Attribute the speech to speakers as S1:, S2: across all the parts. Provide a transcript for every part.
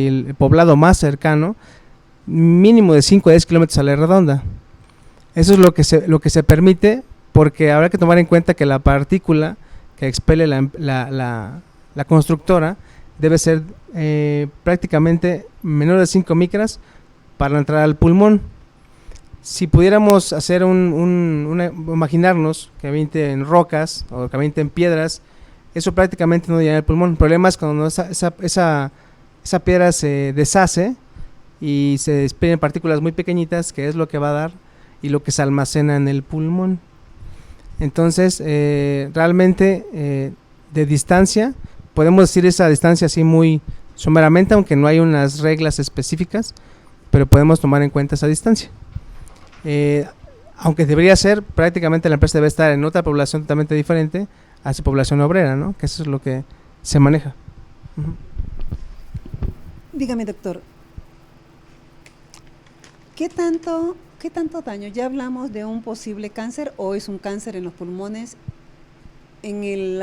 S1: el poblado más cercano, mínimo de 5 a 10 kilómetros a la redonda. Eso es lo que se permite, porque habrá que tomar en cuenta que la partícula que expele la constructora debe ser prácticamente menor de 5 micras para entrar al pulmón. Si pudiéramos hacer imaginarnos que aviente en rocas o que aviente en piedras, eso prácticamente no llena el pulmón. El problema es cuando esa piedra se deshace y se despiden partículas muy pequeñitas, que es lo que va a dar y lo que se almacena en el pulmón. Entonces, realmente de distancia, podemos decir esa distancia así muy someramente, aunque no hay unas reglas específicas, pero podemos tomar en cuenta esa distancia. Aunque debería ser, prácticamente la empresa debe estar en otra población totalmente diferente a su población obrera, ¿no? Que eso es lo que se maneja. Uh-huh.
S2: Dígame, doctor, ¿qué tanto daño? Ya hablamos de un posible cáncer o es un cáncer en los pulmones,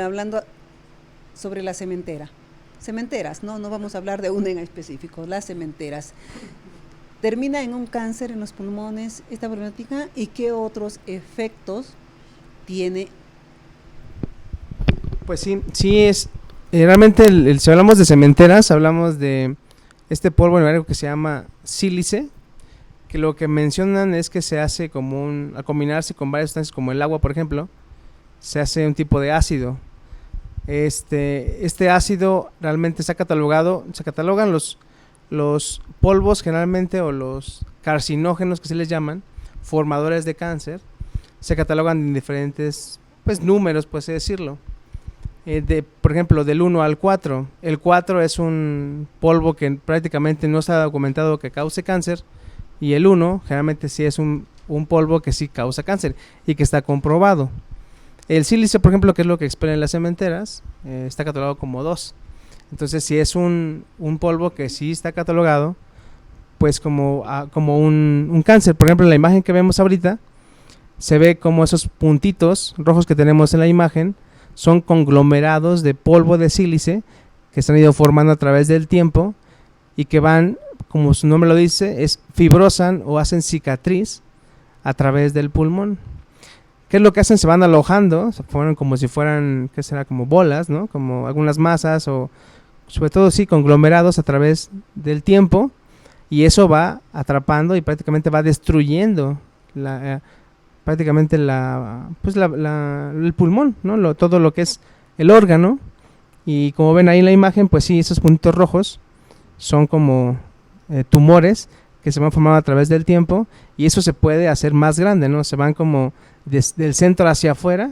S2: hablando sobre la cementeras, no vamos a hablar de una en específico, las cementeras. ¿Termina en un cáncer en los pulmones esta problemática y qué otros efectos tiene?
S1: Pues sí es, realmente si hablamos de cementeras, hablamos de este polvo inorgánico que se llama sílice, que lo que mencionan es que se hace al combinarse con varias sustancias como el agua, por ejemplo, se hace un tipo de ácido. Este ácido realmente se catalogan los polvos generalmente, o los carcinógenos que se les llaman, formadores de cáncer, se catalogan en diferentes números, por así decirlo. Por ejemplo, del 1 al 4. El 4 es un polvo que prácticamente no está documentado que cause cáncer, y el 1 generalmente sí es un polvo que sí causa cáncer y que está comprobado. El sílice, por ejemplo, que es lo que expelen las cementeras, está catalogado como 2. Entonces, si es un polvo que sí está catalogado, pues como un cáncer. Por ejemplo, en la imagen que vemos ahorita, se ve como esos puntitos rojos que tenemos en la imagen son conglomerados de polvo de sílice que se han ido formando a través del tiempo y que van, como su nombre lo dice, fibrosan o hacen cicatriz a través del pulmón. ¿Qué es lo que hacen? Se van alojando, se forman como si fueran, ¿qué será? Como bolas, ¿no? Como algunas masas, o sobre todo sí, conglomerados a través del tiempo, y eso va atrapando y prácticamente va destruyendo prácticamente el pulmón, ¿no? Todo lo que es el órgano. Y como ven ahí en la imagen, pues sí, esos puntitos rojos son como tumores que se van formando a través del tiempo, y eso se puede hacer más grande, ¿no? Se van como del centro hacia afuera,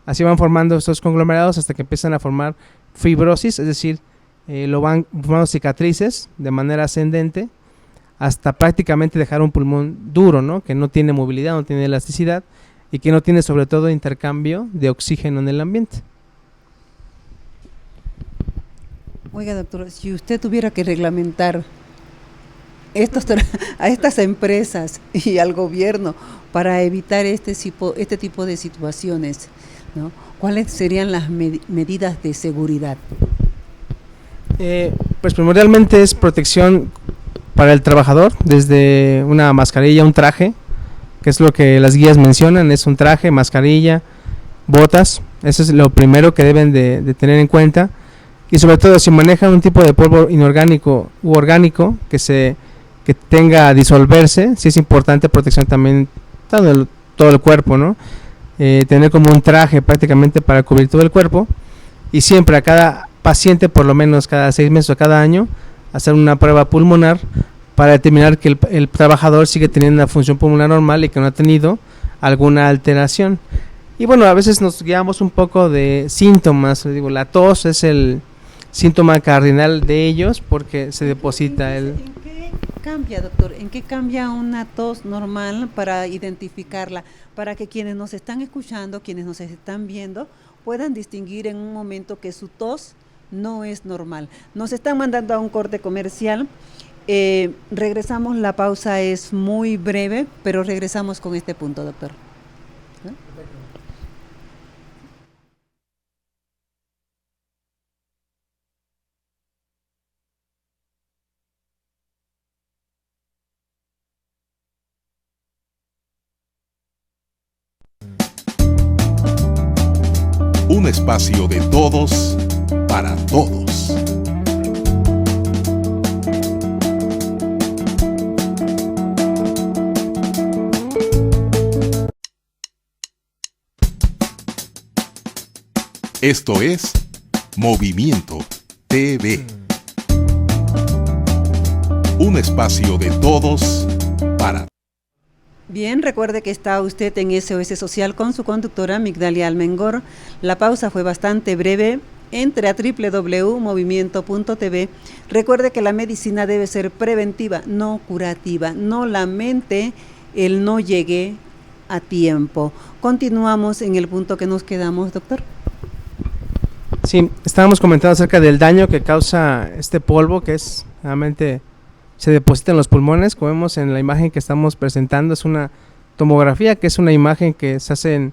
S1: así van formando estos conglomerados hasta que empiezan a formar fibrosis, es decir, lo van formando cicatrices de manera ascendente hasta prácticamente dejar un pulmón duro, ¿no? Que no tiene movilidad, no tiene elasticidad y que no tiene sobre todo intercambio de oxígeno en el ambiente.
S2: Oiga, doctor, si usted tuviera que reglamentar a estas empresas y al gobierno para evitar este tipo de situaciones, ¿no? ¿Cuáles serían las medidas de seguridad?
S1: Pues primordialmente es protección para el trabajador, desde una mascarilla, un traje, que es lo que las guías mencionan, es un traje, mascarilla, botas. Eso es lo primero que deben de tener en cuenta, y sobre todo si manejan un tipo de polvo inorgánico u orgánico que tenga a disolverse, sí es importante protección también todo el cuerpo, ¿no? Tener como un traje prácticamente para cubrir todo el cuerpo, y siempre a cada paciente, por lo menos cada 6 meses o cada año, hacer una prueba pulmonar para determinar que el trabajador sigue teniendo una función pulmonar normal y que no ha tenido alguna alteración. Y bueno, a veces nos guiamos un poco de síntomas. Digo, la tos es el síntoma cardinal de ellos porque se deposita
S2: ¿En qué cambia, doctor? ¿En qué cambia una tos normal para identificarla? Para que quienes nos están escuchando, quienes nos están viendo, puedan distinguir en un momento que su tos no es normal. Nos están mandando a un corte comercial. Regresamos, la pausa es muy breve, pero regresamos con este punto, doctor.
S3: Un espacio de todos para todos. Esto es Movimiento TV. Un espacio de todos para todos.
S2: Bien, recuerde que está usted en SOS Social con su conductora Migdalia Almengor. La pausa fue bastante breve. Entre a www.movimiento.tv. Recuerde que la medicina debe ser preventiva, no curativa. No lamente el no llegue a tiempo. Continuamos en el punto que nos quedamos, doctor.
S1: Sí, estábamos comentando acerca del daño que causa este polvo, que es realmente se deposita en los pulmones. Como vemos en la imagen que estamos presentando, es una tomografía, que es una imagen que se hace en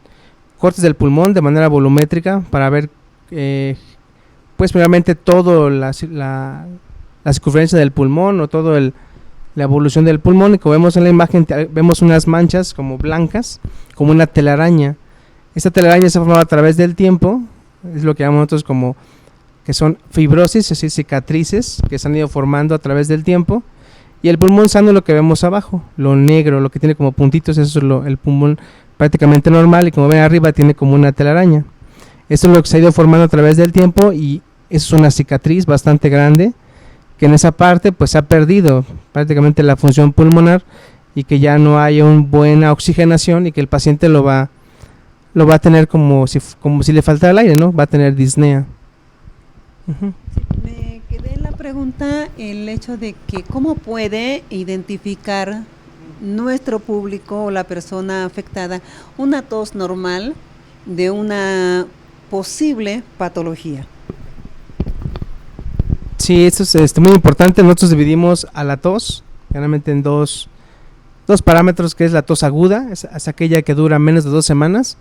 S1: cortes del pulmón de manera volumétrica para ver pues primeramente todo la circunferencia del pulmón o todo la evolución del pulmón, y como vemos en la imagen vemos unas manchas como blancas, como una telaraña. Esta telaraña se ha formado a través del tiempo, es lo que llamamos nosotros como que son fibrosis, es decir, cicatrices que se han ido formando a través del tiempo. Y el pulmón sano es lo que vemos abajo, lo negro, lo que tiene como puntitos, eso es el pulmón prácticamente normal, y como ven arriba tiene como una telaraña. Esto es lo que se ha ido formando a través del tiempo, y eso es una cicatriz bastante grande, que en esa parte pues se ha perdido prácticamente la función pulmonar, y que ya no hay una buena oxigenación, y que el paciente lo va a tener como si le faltara el aire, ¿no? Va a tener disnea.
S2: Sí, me quedé en la pregunta el hecho de que cómo puede identificar nuestro público o la persona afectada una tos normal de una posible patología.
S1: Sí, esto es muy importante. Nosotros dividimos a la tos generalmente en dos parámetros, que es la tos aguda, es aquella que dura menos de 2 semanas,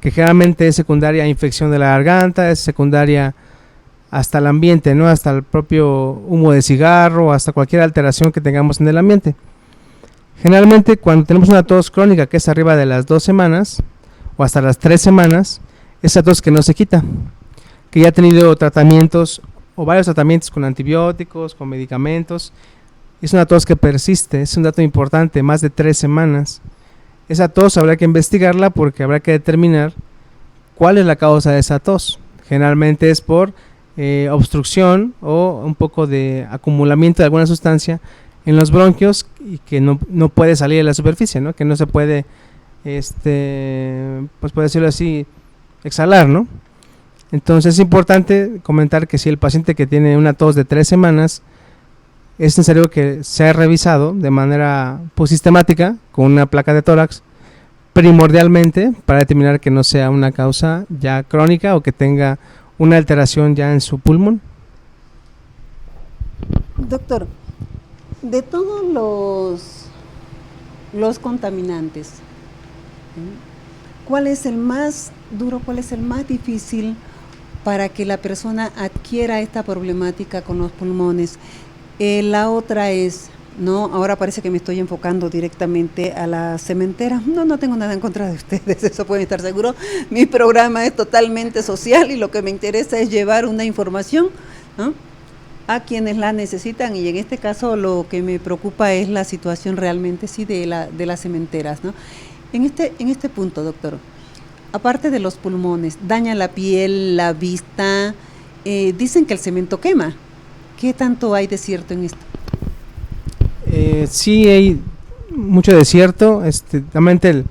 S1: que generalmente es secundaria a infección de la garganta, es secundaria hasta el ambiente, ¿no? Hasta el propio humo de cigarro, hasta cualquier alteración que tengamos en el ambiente. Generalmente cuando tenemos una tos crónica que es arriba de las 2 semanas o hasta las 3 semanas, esa tos que no se quita, que ya ha tenido tratamientos o varios tratamientos con antibióticos, con medicamentos, es una tos que persiste, es un dato importante, más de 3 semanas. Esa tos habrá que investigarla porque habrá que determinar cuál es la causa de esa tos. Generalmente es por obstrucción o un poco de acumulamiento de alguna sustancia en los bronquios y que no puede salir de la superficie, ¿no? Que no se puede, pues puede decirlo así, exhalar, ¿no? Entonces es importante comentar que si el paciente que tiene una tos de 3 semanas, es necesario que sea revisado de manera pues, sistemática con una placa de tórax, primordialmente para determinar que no sea una causa ya crónica o que tenga una alteración ya en su pulmón.
S2: Doctor, de todos los contaminantes, ¿cuál es el más duro, cuál es el más difícil para que la persona adquiera esta problemática con los pulmones? La otra es, no, ahora parece que me estoy enfocando directamente a la cementera. No tengo nada en contra de ustedes, eso pueden estar seguros. Mi programa es totalmente social y lo que me interesa es llevar una información, ¿no?, a quienes la necesitan, y en este caso lo que me preocupa es la situación realmente sí de las cementeras, ¿no? En este punto, doctor, aparte de los pulmones, daña la piel, la vista, dicen que el cemento quema. ¿Qué tanto hay de cierto en esto?
S1: Sí, hay mucho de cierto. Realmente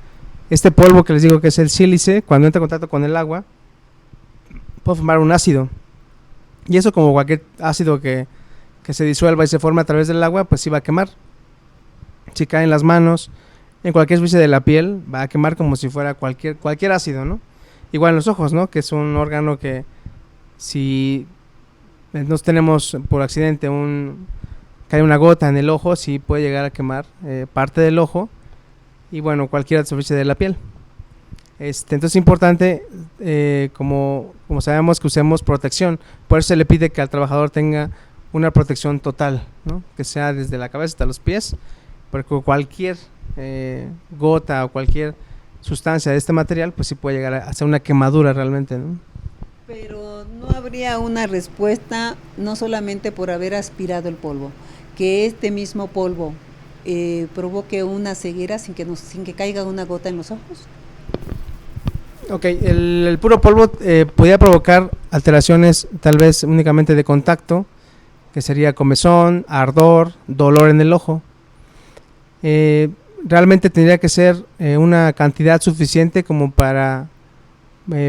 S1: este polvo que les digo que es el sílice, cuando entra en contacto con el agua, puede formar un ácido. Y eso, como cualquier ácido que se disuelva y se forma a través del agua, pues sí va a quemar. Si cae en las manos, en cualquier superficie de la piel, va a quemar como si fuera cualquier ácido, ¿no? Igual en los ojos, ¿no? Que es un órgano que si nos tenemos por accidente cae una gota en el ojo, sí puede llegar a quemar parte del ojo, y bueno, cualquier superficie de la piel. Entonces es importante, como sabemos, que usemos protección. Por eso se le pide que al trabajador tenga una protección total, ¿no? Que sea desde la cabeza hasta los pies, porque cualquier gota o cualquier sustancia de este material pues sí puede llegar a hacer una quemadura realmente, ¿no?
S2: Pero no habría una respuesta, no solamente por haber aspirado el polvo, que este mismo polvo provoque una ceguera sin que caiga una gota en los ojos.
S1: Ok, el puro polvo podría provocar alteraciones tal vez únicamente de contacto, que sería comezón, ardor, dolor en el ojo. Realmente tendría que ser una cantidad suficiente como para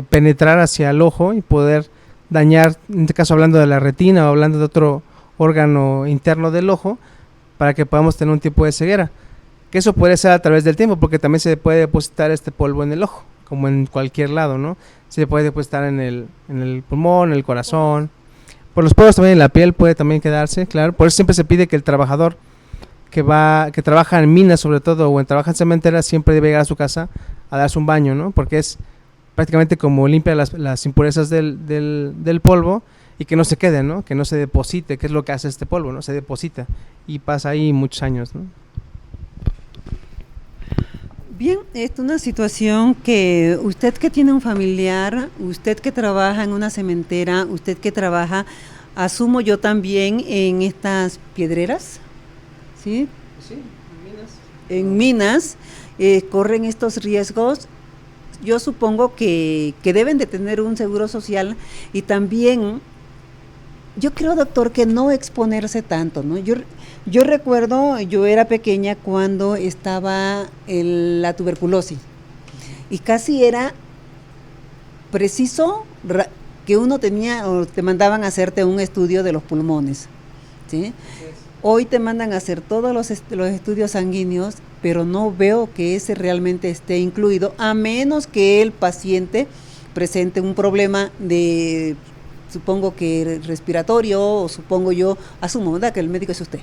S1: penetrar hacia el ojo y poder dañar, en este caso hablando de la retina o hablando de otro órgano interno del ojo, para que podamos tener un tipo de ceguera. Que eso puede ser a través del tiempo, porque también se puede depositar este polvo en el ojo, como en cualquier lado, ¿no? Se puede depositar en el pulmón, en el corazón. Por los poros también en la piel puede también quedarse, claro. Por eso siempre se pide que el trabajador que trabaja en minas sobre todo, o trabaja en cementeras, siempre debe llegar a su casa a darse un baño, ¿no? Porque es prácticamente como limpia las impurezas del polvo y que no se quede, ¿no? Que no se deposite, que es lo que hace este polvo, ¿no? Se deposita y pasa ahí muchos años, ¿no?
S2: Bien, es una situación que usted que tiene un familiar, usted que trabaja en una cementera, usted que trabaja, asumo yo también en estas piedreras, ¿sí?
S1: Sí,
S2: en minas, corren estos riesgos. Yo supongo que deben de tener un seguro social y también, yo creo, doctor, que no exponerse tanto, ¿no? Yo recuerdo, yo era pequeña cuando estaba la tuberculosis y casi era preciso que uno tenía o te mandaban a hacerte un estudio de los pulmones, ¿sí? Hoy te mandan a hacer todos los estudios sanguíneos, pero no veo que ese realmente esté incluido, a menos que el paciente presente un problema de, supongo que respiratorio, o supongo yo, asumo, ¿verdad?, que el médico es usted.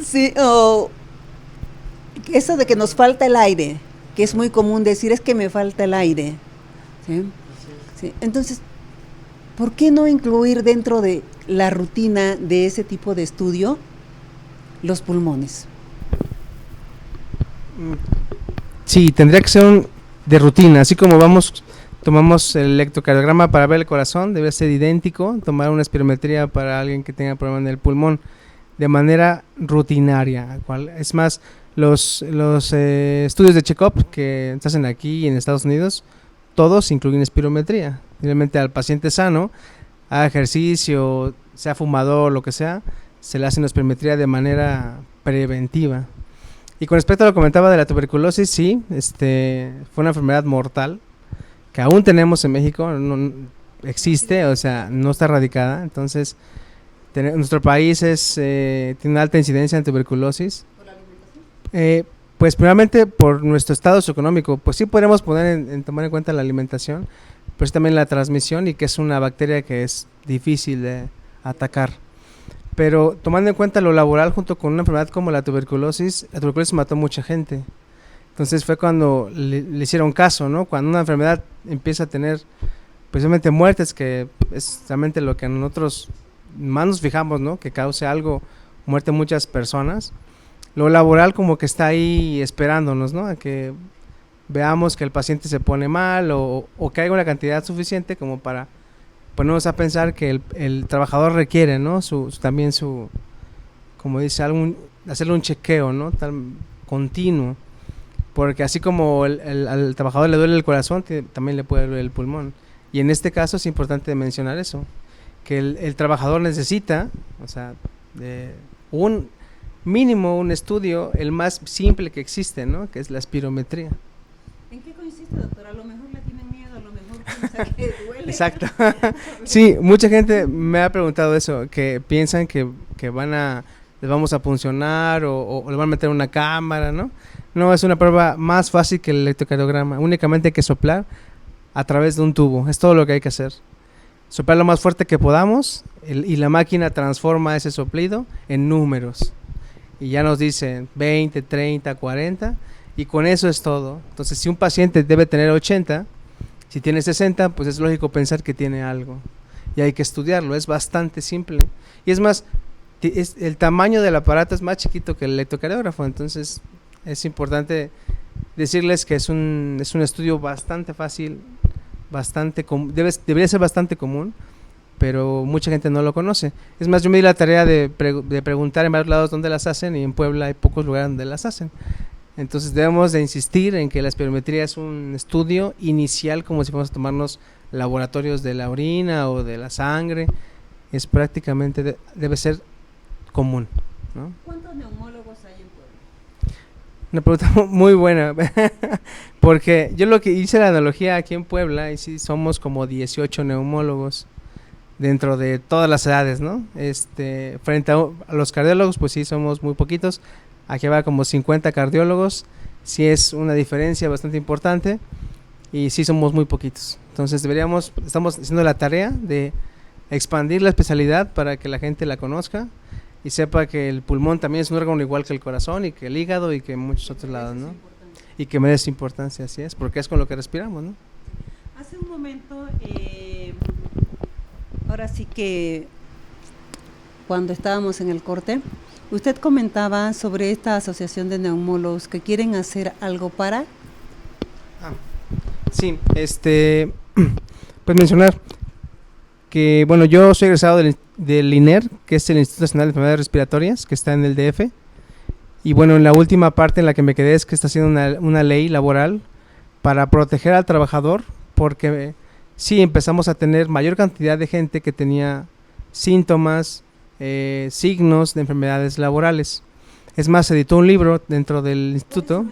S2: Sí, o eso de que nos falta el aire, que es muy común decir, es que me falta el aire, ¿sí? Sí. Entonces, ¿por qué no incluir dentro de la rutina de ese tipo de estudio los pulmones?
S1: Sí, tendría que ser de rutina, así como tomamos el electrocardiograma para ver el corazón, debe ser idéntico, tomar una espirometría para alguien que tenga problemas en el pulmón, de manera rutinaria. Es más, los estudios de check-up que se hacen aquí en Estados Unidos, todos incluyen espirometría. Realmente al paciente sano, haga ejercicio, sea fumador, lo que sea, se le hace una espirometría de manera preventiva. Y con respecto a lo que comentaba de la tuberculosis, sí, fue una enfermedad mortal que aún tenemos en México, no existe, o sea, no está erradicada. Entonces, nuestro país tiene una alta incidencia en tuberculosis.
S2: ¿Por la alimentación?
S1: Pues primeramente por nuestro estado socioeconómico, pues sí podemos poner tomar en cuenta la alimentación, pero es también la transmisión, y que es una bacteria que es difícil de atacar. Pero tomando en cuenta lo laboral junto con una enfermedad como la tuberculosis mató mucha gente. Entonces fue cuando le hicieron caso, ¿no? Cuando una enfermedad empieza a tener precisamente muertes, que es realmente lo que nosotros más nos fijamos, ¿no? Que cause algo, muerte muchas personas. Lo laboral como que está ahí esperándonos, ¿no? A que veamos que el paciente se pone mal o que haya una cantidad suficiente como para ponernos a pensar que el trabajador requiere, ¿no? También como dice, hacerle un chequeo, ¿no? Continuo. Porque así como al trabajador le duele el corazón, también le puede doler el pulmón. Y en este caso es importante mencionar eso, que el trabajador necesita, o sea, un estudio, el más simple que existe, ¿no? Que es la espirometría.
S2: ¿En qué consiste, doctor? A lo mejor le tienen miedo, a lo mejor piensa que duele.
S1: Exacto. Sí, mucha gente me ha preguntado eso, que piensan que les vamos a puncionar o le van a meter una cámara, ¿no? No, es una prueba más fácil que el electrocardiograma. Únicamente hay que soplar a través de un tubo. Es todo lo que hay que hacer. Soplar lo más fuerte que podamos y la máquina transforma ese soplido en números. Y ya nos dice 20, 30, 40 y con eso es todo. Entonces, si un paciente debe tener 80, si tiene 60, pues es lógico pensar que tiene algo. Y hay que estudiarlo, es bastante simple. Y es más, el tamaño del aparato es más chiquito que el electrocardiógrafo, entonces es importante decirles que es un estudio bastante fácil, debería ser bastante común, pero mucha gente no lo conoce. Es más, yo me di la tarea de preguntar en varios lados dónde las hacen, y en Puebla hay pocos lugares donde las hacen. Entonces debemos de insistir en que la espirometría es un estudio inicial, como si fuéramos a tomarnos laboratorios de la orina o de la sangre. Es prácticamente, debe ser común, ¿no?
S2: ¿Cuántos neumólogos hay en Puebla?
S1: Una pregunta muy buena, porque yo lo que hice la analogía aquí en Puebla, y sí, somos como 18 neumólogos dentro de todas las edades, ¿no? Frente a los cardiólogos, pues sí, somos muy poquitos. Aquí va como 50 cardiólogos, sí es una diferencia bastante importante, y sí somos muy poquitos. Entonces estamos haciendo la tarea de expandir la especialidad para que la gente la conozca y sepa que el pulmón también es un órgano igual que el corazón y que el hígado y que muchos otros lados, ¿no? Y que merece importancia, así es, porque es con lo que respiramos, ¿no?
S2: Hace un momento, ahora sí que cuando estábamos en el corte, usted comentaba sobre esta asociación de neumólogos que quieren hacer algo para...
S1: Sí, pues mencionar que, bueno, yo soy egresado del INER, que es el Instituto Nacional de Enfermedades Respiratorias, que está en el DF, y bueno, en la última parte en la que me quedé es que está haciendo una ley laboral para proteger al trabajador, porque sí empezamos a tener mayor cantidad de gente que tenía síntomas, signos de enfermedades laborales. Es más, se editó un libro dentro del instituto.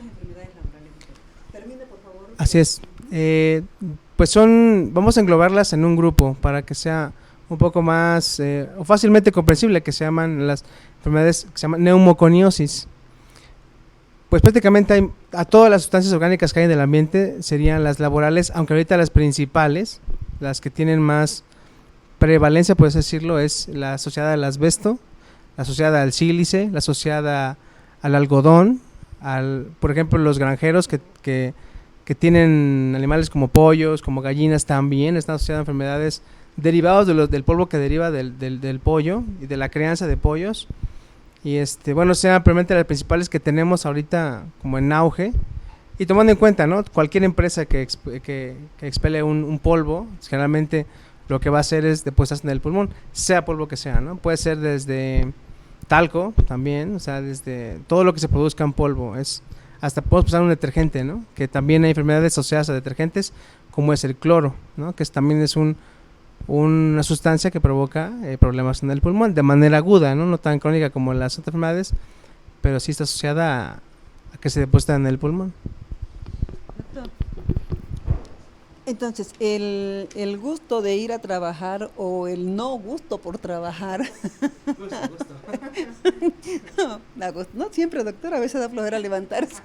S2: Termine, por favor.
S1: Así es. Pues vamos a englobarlas en un grupo para que sea un poco más o fácilmente comprensible, que se llaman las enfermedades que se llaman neumoconiosis. Pues prácticamente a todas las sustancias orgánicas que hay en el ambiente serían las laborales, aunque ahorita las principales, las que tienen más prevalencia, puedes decirlo, es la asociada al asbesto, la asociada al sílice, la asociada al algodón, por ejemplo, los granjeros que tienen animales como pollos, como gallinas, también están asociadas a enfermedades derivadas del polvo que deriva del pollo y de la crianza de pollos. Y bueno, sean probablemente las principales que tenemos ahorita como en auge, y tomando en cuenta, ¿no?, cualquier empresa que expele un polvo, generalmente lo que va a hacer es depositarse en el pulmón, sea polvo que sea, ¿no? Puede ser desde talco también, o sea, desde todo lo que se produzca en polvo, hasta podemos pasar un detergente, ¿no?, que también hay enfermedades asociadas a detergentes, como es el cloro, ¿no?, que también es una sustancia que provoca problemas en el pulmón de manera aguda, no tan crónica como las otras enfermedades, pero sí está asociada a que se deposita en el pulmón.
S2: Doctor, entonces, el gusto de ir a trabajar o el no gusto por trabajar. No siempre, doctor, a veces da flojera levantarse.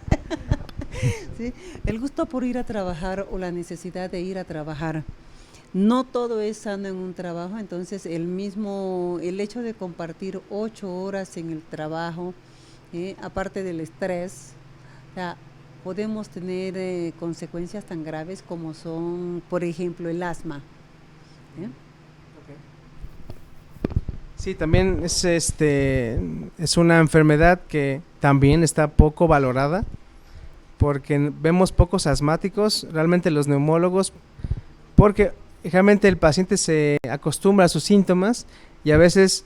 S2: ¿Sí? El gusto por ir a trabajar o la necesidad de ir a trabajar. No todo es sano en un trabajo, entonces el hecho de compartir 8 horas en el trabajo, aparte del estrés, o sea, podemos tener consecuencias tan graves como son, por ejemplo, el asma.
S1: Sí, también es una enfermedad que también está poco valorada, porque vemos pocos asmáticos, realmente los neumólogos, porque generalmente el paciente se acostumbra a sus síntomas y a veces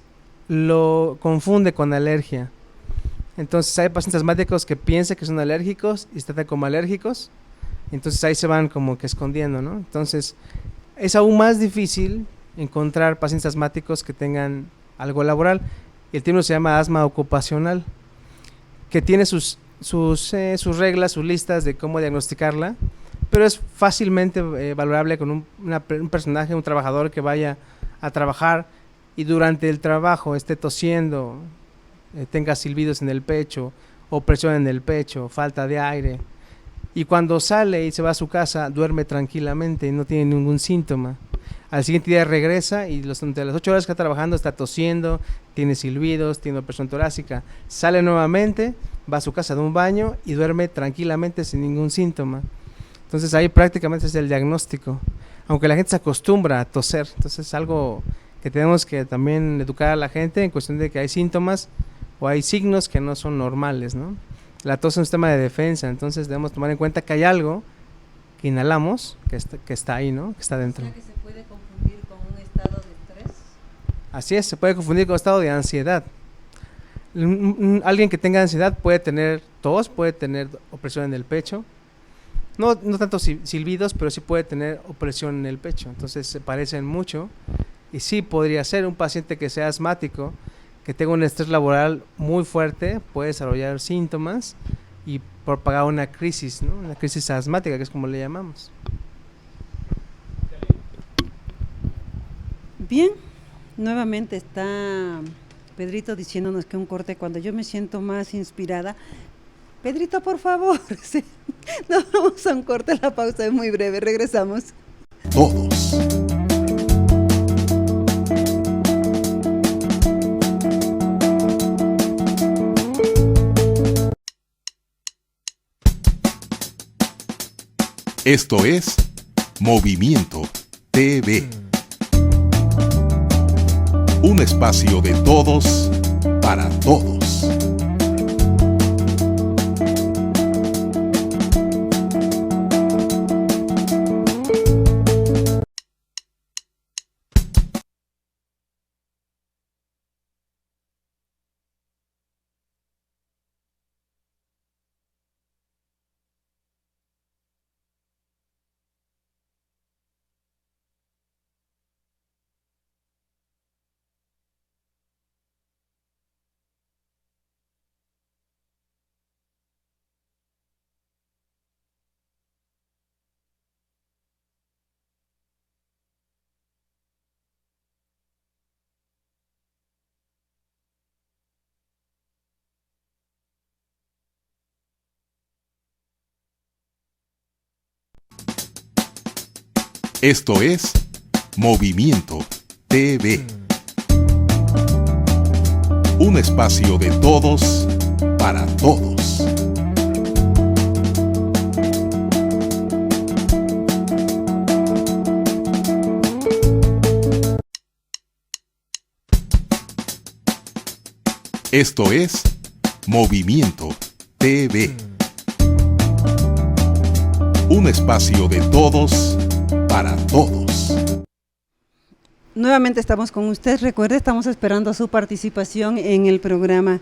S1: lo confunde con alergia. Entonces hay pacientes asmáticos que piensan que son alérgicos y se tratan como alérgicos, entonces ahí se van como que escondiendo, ¿no? Entonces es aún más difícil encontrar pacientes asmáticos que tengan algo laboral, y el término se llama asma ocupacional, que tiene sus reglas, sus listas de cómo diagnosticarla, pero es fácilmente valorable con un personaje, un trabajador que vaya a trabajar y durante el trabajo esté tosiendo, tenga silbidos en el pecho o presión en el pecho, falta de aire, y cuando sale y se va a su casa duerme tranquilamente y no tiene ningún síntoma. Al siguiente día regresa y durante las 8 horas que está trabajando está tosiendo, tiene silbidos, tiene presión torácica, sale nuevamente, va a su casa de un baño y duerme tranquilamente sin ningún síntoma. Entonces ahí prácticamente es el diagnóstico, aunque la gente se acostumbra a toser. Entonces es algo que tenemos que también educar a la gente en cuestión de que hay síntomas o hay signos que no son normales, ¿no? La tos es un sistema de defensa, entonces debemos tomar en cuenta que hay algo que inhalamos, que está ahí, ¿no? Que está dentro.
S2: O sea que se puede confundir con un estado de estrés.
S1: Así es, se puede confundir con estado de ansiedad. Alguien que tenga ansiedad puede tener tos, puede tener opresión en el pecho. No tanto silbidos, pero sí puede tener opresión en el pecho. Entonces se parecen mucho. Y sí podría ser un paciente que sea asmático, que tenga un estrés laboral muy fuerte, puede desarrollar síntomas y propagar una crisis, ¿no? Una crisis asmática, que es como le llamamos.
S2: Bien, nuevamente está Pedrito diciéndonos que un corte cuando yo me siento más inspirada. Pedrito, por favor. Sí. No, vamos a un corte, la pausa es muy breve, regresamos.
S3: Todos. Esto es Movimiento TV. Un espacio de todos para todos. Esto es Movimiento TV. Un espacio de todos para todos. Esto es Movimiento TV. Un espacio de todos para todos.
S2: Nuevamente estamos con usted. Recuerde, estamos esperando su participación en el programa.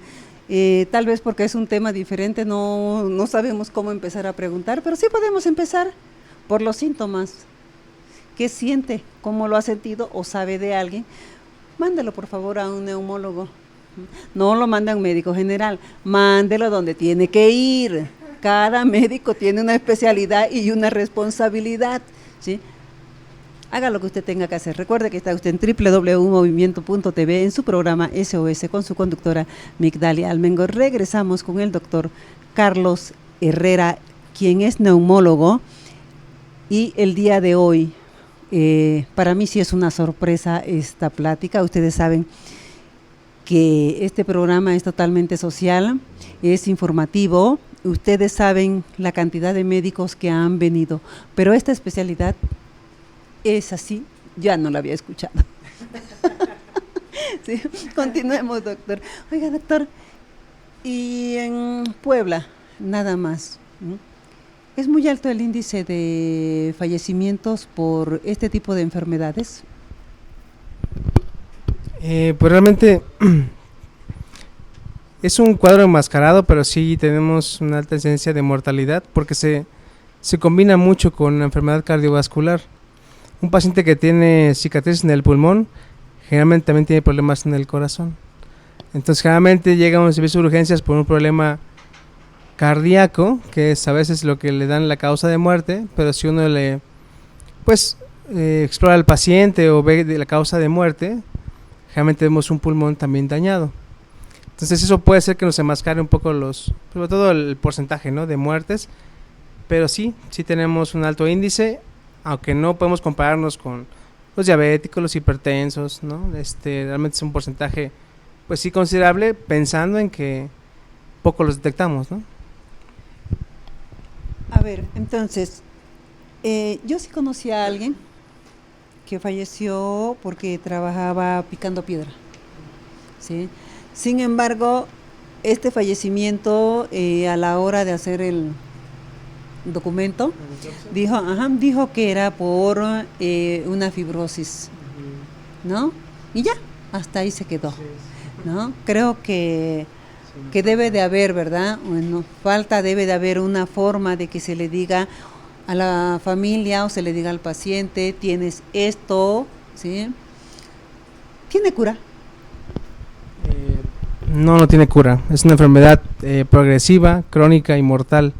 S2: Tal vez porque es un tema diferente, no sabemos cómo empezar a preguntar, pero sí podemos empezar por los síntomas. ¿Qué siente? ¿Cómo lo ha sentido? ¿O sabe de alguien? Mándelo por favor a un neumólogo. No lo manda a un médico general, mándelo donde tiene que ir. Cada médico tiene una especialidad y una responsabilidad, ¿sí? Haga lo que usted tenga que hacer. Recuerde que está usted en www.movimiento.tv en su programa SOS con su conductora Migdalia Almengo. Regresamos con el doctor Carlos Herrera, quien es neumólogo, y el día de hoy, para mí sí es una sorpresa esta plática. Ustedes saben que este programa es totalmente social, es informativo. Ustedes saben la cantidad de médicos que han venido, pero esta especialidad es así, ya no la había escuchado. Sí, continuemos, doctor. Oiga, doctor, y en Puebla, nada más, ¿no? ¿Es muy alto el índice de fallecimientos por este tipo de enfermedades?
S1: Pues realmente es un cuadro enmascarado, pero sí tenemos una alta incidencia de mortalidad porque se combina mucho con una enfermedad cardiovascular. Un paciente que tiene cicatrices en el pulmón generalmente también tiene problemas en el corazón. Entonces generalmente llega a un servicio de urgencias por un problema cardíaco, que es a veces lo que le dan la causa de muerte, pero si uno explora al paciente o ve de la causa de muerte, generalmente vemos un pulmón también dañado. Entonces eso puede ser que nos enmascare un poco sobre todo el porcentaje, ¿no?, de muertes, pero sí tenemos un alto índice, aunque no podemos compararnos con los diabéticos, los hipertensos, ¿no? Realmente es un porcentaje, pues sí, considerable, pensando en que poco los detectamos, ¿no?
S2: A ver, entonces, yo sí conocí a alguien que falleció porque trabajaba picando piedra, ¿sí? Sin embargo, este fallecimiento, a la hora de hacer el documento, dijo que era por una fibrosis, ¿no? Y ya, hasta ahí se quedó, ¿no? Creo que debe de haber, ¿verdad? Bueno, debe de haber una forma de que se le diga a la familia o se le diga al paciente, tienes esto, ¿sí? ¿Tiene cura?
S1: No tiene cura. Es una enfermedad progresiva, crónica y mortal.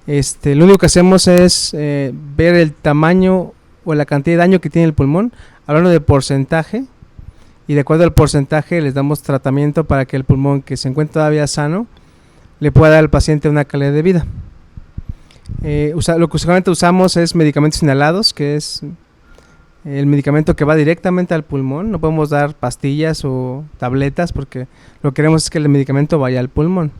S1: Lo único que hacemos es ver el tamaño o la cantidad de daño que tiene el pulmón, hablando de porcentaje, y de acuerdo al porcentaje les damos tratamiento para que el pulmón que se encuentra todavía sano le pueda dar al paciente una calidad de vida. Lo que usualmente usamos es medicamentos inhalados, que es el medicamento que va directamente al pulmón. No podemos dar pastillas o tabletas porque lo que queremos es que el medicamento vaya al pulmón.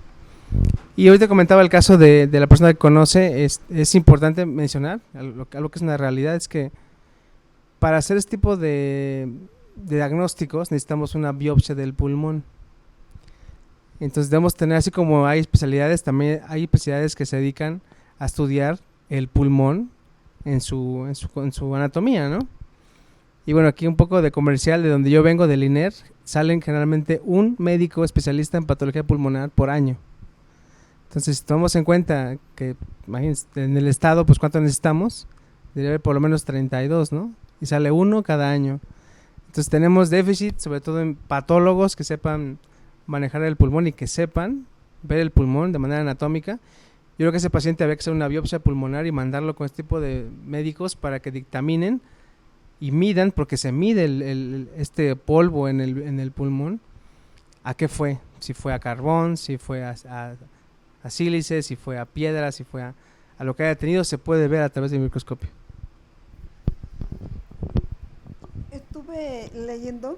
S1: Y ahorita comentaba el caso de la persona que conoce. Es importante mencionar algo que es una realidad, es que para hacer este tipo de diagnósticos necesitamos una biopsia del pulmón. Entonces debemos tener, así como hay especialidades, también hay especialidades que se dedican a estudiar el pulmón en su anatomía, ¿no? Y bueno, aquí un poco de comercial de donde yo vengo, del INER, salen generalmente un médico especialista en patología pulmonar por año. Entonces, si tomamos en cuenta que, imagínense, en el estado, pues ¿cuánto necesitamos? Debería haber por lo menos 32, ¿no? Y sale uno cada año. Entonces tenemos déficit, sobre todo en patólogos que sepan manejar el pulmón y que sepan ver el pulmón de manera anatómica. Yo creo que ese paciente habría que hacer una biopsia pulmonar y mandarlo con este tipo de médicos para que dictaminen y midan, porque se mide este polvo en el pulmón, a qué fue, si fue a carbón, si fue a sílice, si fue a piedra, si fue a lo que haya tenido, se puede ver a través del microscopio.
S2: Estuve leyendo,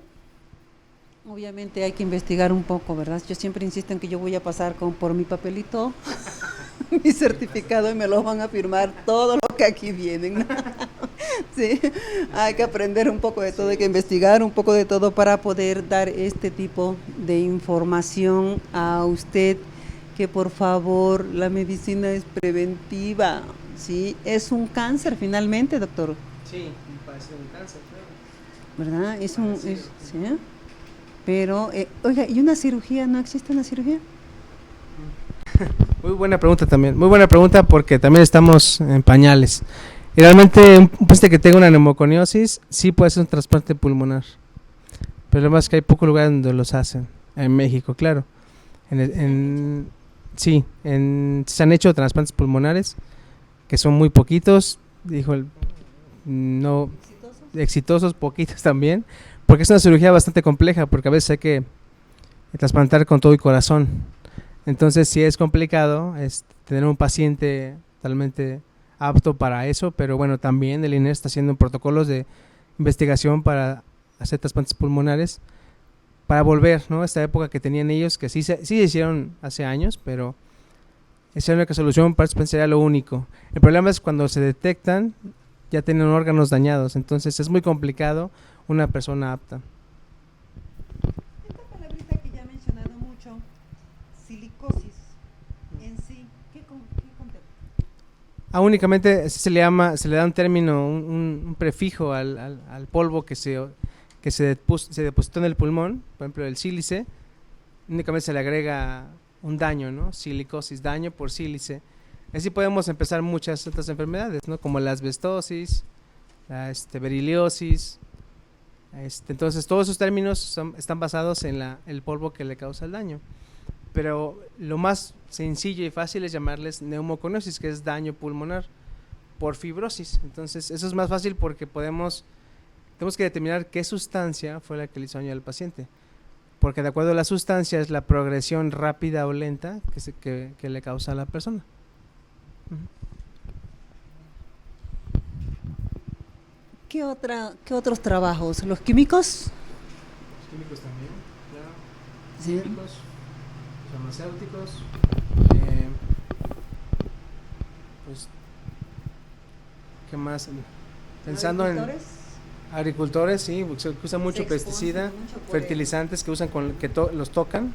S2: obviamente hay que investigar un poco, ¿verdad? Yo siempre insisto en que yo voy a pasar por mi papelito, mi certificado, y me lo van a firmar todo lo que aquí vienen, ¿no? Sí, hay que aprender un poco de todo, hay que investigar un poco de todo para poder dar este tipo de información a usted, que por favor, la medicina es preventiva, ¿sí? Es un cáncer finalmente, doctor.
S1: Sí, parece un cáncer,
S2: ¿verdad? ¿Sí? Pero, oiga, ¿y una cirugía? ¿No existe una cirugía?
S1: Muy buena pregunta también, muy buena pregunta, porque también estamos en pañales. Y realmente un paciente que tenga una neumoconiosis sí puede hacer un trasplante pulmonar. El problema es que hay pocos lugares donde los hacen. En México, claro. Se han hecho trasplantes pulmonares, que son muy poquitos, no exitosos, poquitos también, porque es una cirugía bastante compleja, porque a veces hay que trasplantar con todo y corazón. Entonces sí es complicado tener un paciente totalmente apto para eso, pero bueno, también el INER está haciendo protocolos de investigación para hacer trasplantes pulmonares, para volver, ¿no?, a esta época que tenían ellos, que sí se hicieron hace años, pero esa es la única solución. Para eso sería lo único. El problema es cuando se detectan, ya tienen órganos dañados, entonces es muy complicado una persona apta.
S2: Esta palabrita que ya he mencionado mucho, silicosis, en sí, ¿qué contempla?
S1: Únicamente se le da un término, un prefijo al polvo que se depositó en el pulmón, por ejemplo el sílice, únicamente se le agrega un daño, ¿no? Silicosis, daño por sílice. Así podemos empezar muchas otras enfermedades, ¿no?, como la asbestosis, la beriliosis. Entonces todos esos términos están basados en el polvo que le causa el daño. Pero lo más sencillo y fácil es llamarles neumoconiosis, que es daño pulmonar por fibrosis. Entonces eso es más fácil porque tenemos que determinar qué sustancia fue la que le hizo daño al paciente, porque de acuerdo a la sustancia es la progresión rápida o lenta que le causa a la persona.
S2: ¿Qué otros trabajos? ¿Los químicos?
S1: Los químicos también, claro.
S2: Sí.
S1: Químicos, farmacéuticos, pues, ¿qué más? Pensando en agricultores, sí, que usan mucho pesticida, fertilizantes que usan los tocan.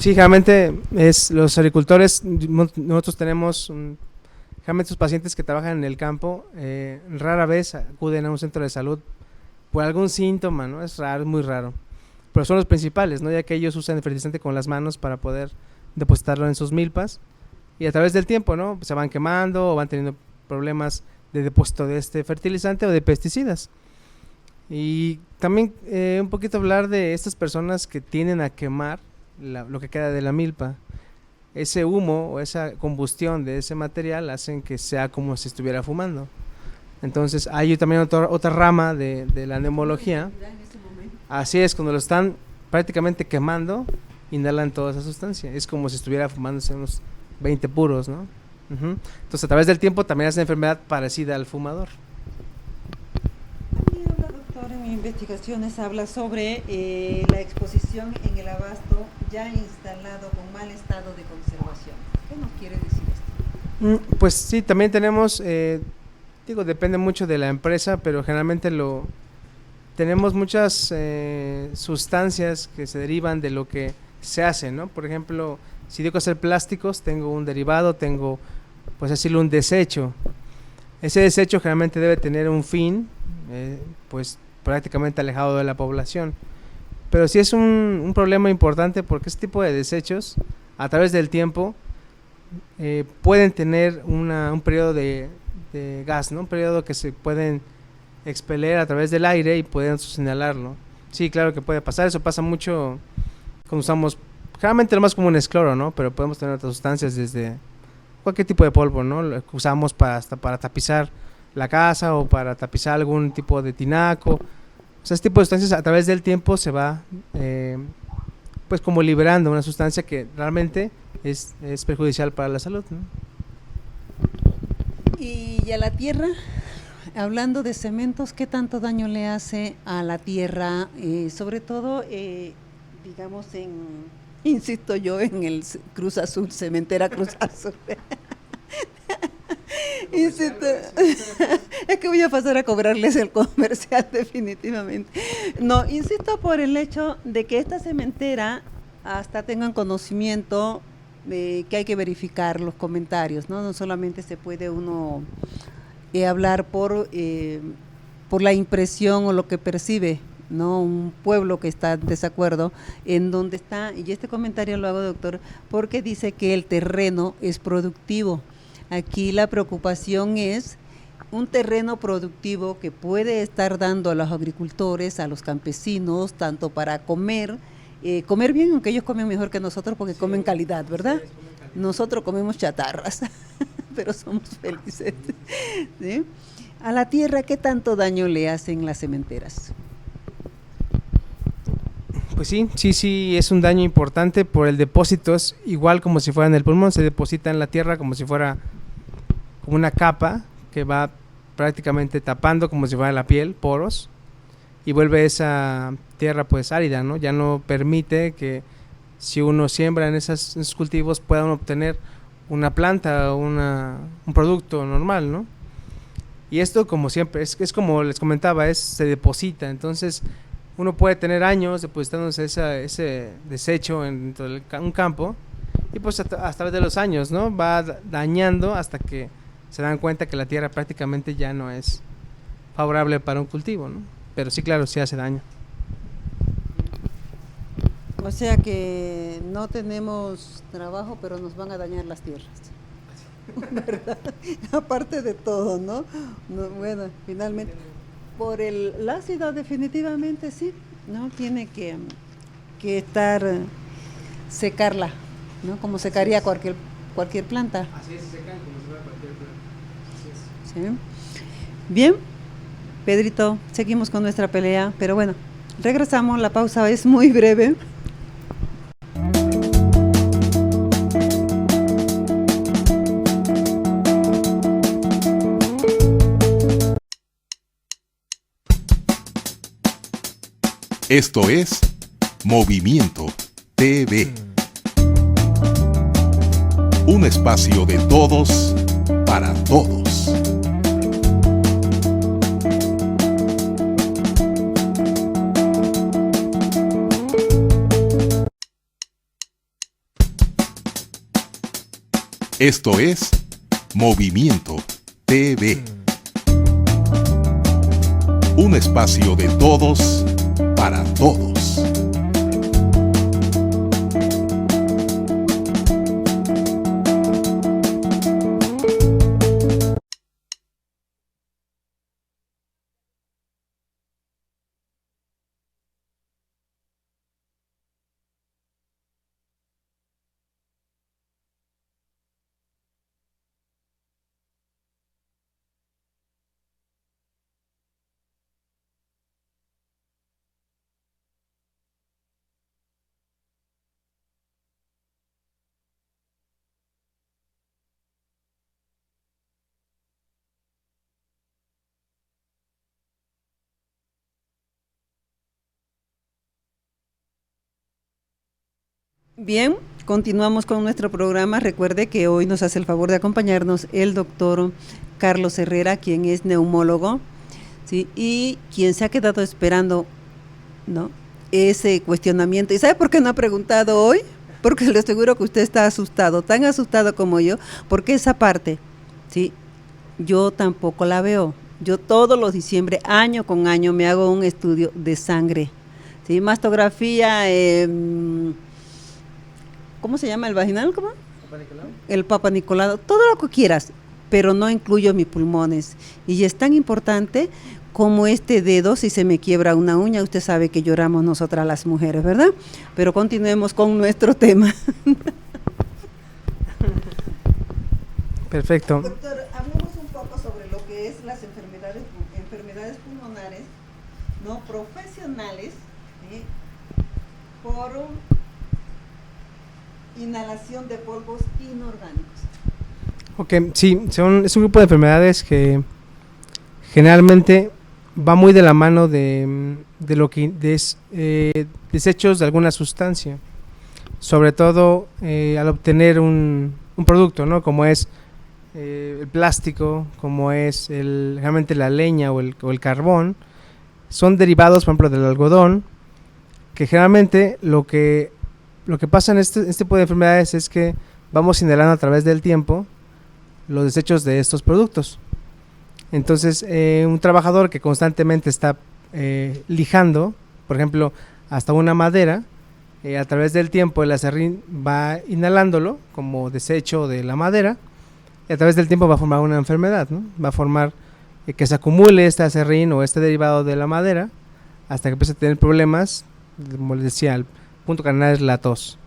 S1: Sí, generalmente los agricultores, nosotros tenemos generalmente sus pacientes que trabajan en el campo, rara vez acuden a un centro de salud por algún síntoma, ¿no? Es raro, es muy raro. Pero son los principales, ¿no? Ya que ellos usan el fertilizante con las manos para poder depositarlo en sus milpas y a través del tiempo, ¿no? Se van quemando o van teniendo problemas de depósito de este fertilizante o de pesticidas. Y también un poquito hablar de estas personas que tienden a quemar lo que queda de la milpa. Ese humo o esa combustión de ese material hacen que sea como si estuviera fumando. Entonces hay también otra rama de la neumología. Así es, cuando lo están prácticamente quemando, inhalan toda esa sustancia. Es como si estuviera fumándose unos 20 puros, ¿no? Entonces a través del tiempo también es una enfermedad parecida al fumador.
S2: Aquí habla, doctor, en mis investigaciones habla sobre la exposición en el abasto ya instalado con mal estado de conservación. ¿Qué nos quiere decir esto?
S1: Pues sí, también tenemos, depende mucho de la empresa, pero generalmente tenemos muchas sustancias que se derivan de lo que se hace, ¿no? Por ejemplo, si digo hacer plásticos, tengo un derivado, tengo, pues decirlo, un desecho. Ese desecho generalmente debe tener un fin, pues prácticamente alejado de la población. Pero sí es un problema importante porque este tipo de desechos, a través del tiempo, pueden tener un periodo de gas, ¿no? Un periodo que se pueden expeler a través del aire y pueden inhalarlo. Sí, claro que puede pasar, eso pasa mucho cuando usamos, generalmente lo más común es cloro, ¿no? Pero podemos tener otras sustancias desde cualquier tipo de polvo, ¿no? Lo que usamos hasta para tapizar la casa o para tapizar algún tipo de tinaco. O sea, este tipo de sustancias a través del tiempo se va pues como liberando una sustancia que realmente es perjudicial para la salud, ¿no?
S2: Y a la tierra, hablando de cementos, ¿qué tanto daño le hace a la tierra? Sobre todo, digamos, insisto yo, en el Cruz Azul, cementera Cruz Azul. Insisto, es que voy a pasar a cobrarles el comercial definitivamente. No, insisto por el hecho de que esta cementera hasta tengan conocimiento de que hay que verificar los comentarios, ¿no? No solamente se puede uno hablar por la impresión o lo que percibe, ¿no? Un pueblo que está en desacuerdo en donde está, y este comentario lo hago, doctor, porque dice que el terreno es productivo. Aquí la preocupación es un terreno productivo que puede estar dando a los agricultores, a los campesinos, tanto para comer bien, aunque ellos comen mejor que nosotros porque comen calidad, ¿verdad? Nosotros comemos chatarras, pero somos felices, ¿sí? A la tierra, ¿qué tanto daño le hacen las cementeras?
S1: Pues sí, es un daño importante por el depósito, es igual como si fuera en el pulmón, se deposita en la tierra como si fuera como una capa que va prácticamente tapando como si fuera la piel, poros, y vuelve esa tierra pues árida, ¿no? Ya no permite que si uno siembra en esos cultivos puedan obtener una planta o un producto normal, ¿no? Y esto, como siempre, es como les comentaba, se deposita, entonces uno puede tener años depositándose ese desecho dentro de un campo y pues a través de los años, ¿no? Va dañando hasta que se dan cuenta que la tierra prácticamente ya no es favorable para un cultivo, ¿no? Pero sí, claro, sí hace daño.
S2: O sea que no tenemos trabajo, pero nos van a dañar las tierras. ¿Verdad? Aparte de todo, ¿no? Bueno, finalmente, por la ciudad definitivamente sí, ¿no? Tiene que estar, secarla, ¿no? Como secaría cualquier planta.
S1: Así es, secan como si fuera cualquier planta. Así es.
S2: ¿Sí? Bien, Pedrito, seguimos con nuestra pelea, pero bueno, regresamos, la pausa es muy breve.
S3: Esto es Movimiento TV. Un espacio de todos para todos. Esto es Movimiento TV. Un espacio de todos para todos.
S2: Bien, continuamos con nuestro programa. Recuerde que hoy nos hace el favor de acompañarnos el doctor Carlos Herrera, quien es neumólogo, ¿sí? Y quien se ha quedado esperando, ¿no?, ese cuestionamiento. ¿Y sabe por qué no ha preguntado hoy? Porque le aseguro que usted está asustado, tan asustado como yo, porque esa parte, ¿sí?, yo tampoco la veo. Yo todos los diciembre, año con año, me hago un estudio de sangre, ¿sí? Mastografía, ¿cómo se llama? ¿El vaginal? ¿Cómo? El papanicolado, todo lo que quieras, pero no incluyo mis pulmones. Y es tan importante como este dedo, si se me quiebra una uña, usted sabe que lloramos nosotras las mujeres, ¿verdad? Pero continuemos con nuestro tema.
S1: Perfecto.
S2: Doctor, hablemos un poco sobre lo que es las enfermedades pulmonares no profesionales, ¿sí?, por inhalación de polvos inorgánicos.
S1: Ok, sí, es un grupo de enfermedades que generalmente va muy de la mano de lo que es desechos de alguna sustancia, sobre todo al obtener un producto, ¿no?, como es el plástico, como es realmente la leña o el carbón. Son derivados, por ejemplo, del algodón, que generalmente lo que pasa en este tipo de enfermedades es que vamos inhalando a través del tiempo los desechos de estos productos. Entonces, un trabajador que constantemente está lijando, por ejemplo, hasta una madera, a través del tiempo el aserrín va inhalándolo como desecho de la madera, y a través del tiempo va a formar una enfermedad, ¿no? Va a formar que se acumule este aserrín o este derivado de la madera hasta que empiece a tener problemas, como les decía, el punto cardinal es la tos.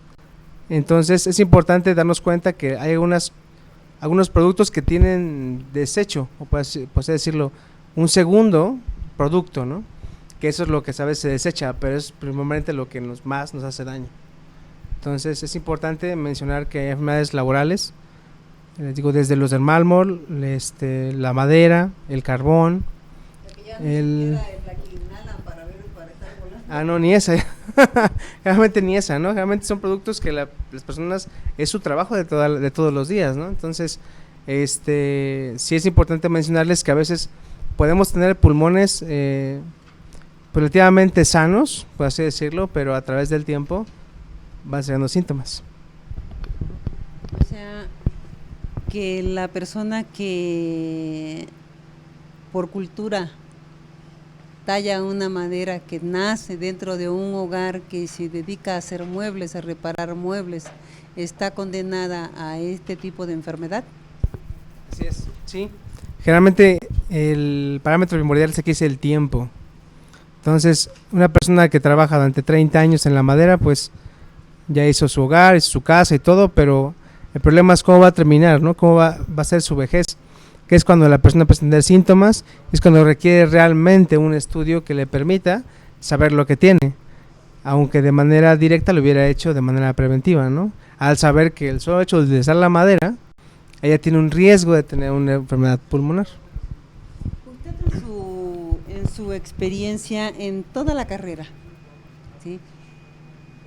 S1: Entonces es importante darnos cuenta que hay algunos productos que tienen desecho, o por así decirlo, un segundo producto, ¿no?, que eso es lo que a veces se desecha, pero es primordialmente lo que más nos hace daño. Entonces es importante mencionar que hay enfermedades laborales, les digo, desde los del mármol, la madera, el carbón, no, ni esa, realmente ni esa, ¿no? Realmente son productos que las personas, es su trabajo de todos los días, ¿no? Entonces, sí es importante mencionarles que a veces podemos tener pulmones relativamente sanos, por así decirlo, pero a través del tiempo van generando síntomas.
S2: O sea, que la persona que por cultura talla una madera, que nace dentro de un hogar que se dedica a hacer muebles, a reparar muebles, ¿está condenada a este tipo de enfermedad?
S1: Así es, sí. Generalmente el parámetro primordial aquí es el tiempo. Entonces, una persona que trabaja durante 30 años en la madera, pues ya hizo su hogar, hizo su casa y todo, pero el problema es cómo va a terminar, ¿no? Cómo va a ser su vejez, que es cuando la persona empieza a tener síntomas, es cuando requiere realmente un estudio que le permita saber lo que tiene, aunque de manera directa lo hubiera hecho de manera preventiva, ¿no? Al saber que el solo hecho de utilizar la madera, ella tiene un riesgo de tener una enfermedad pulmonar.
S2: Usted en su experiencia en toda la carrera, ¿sí?,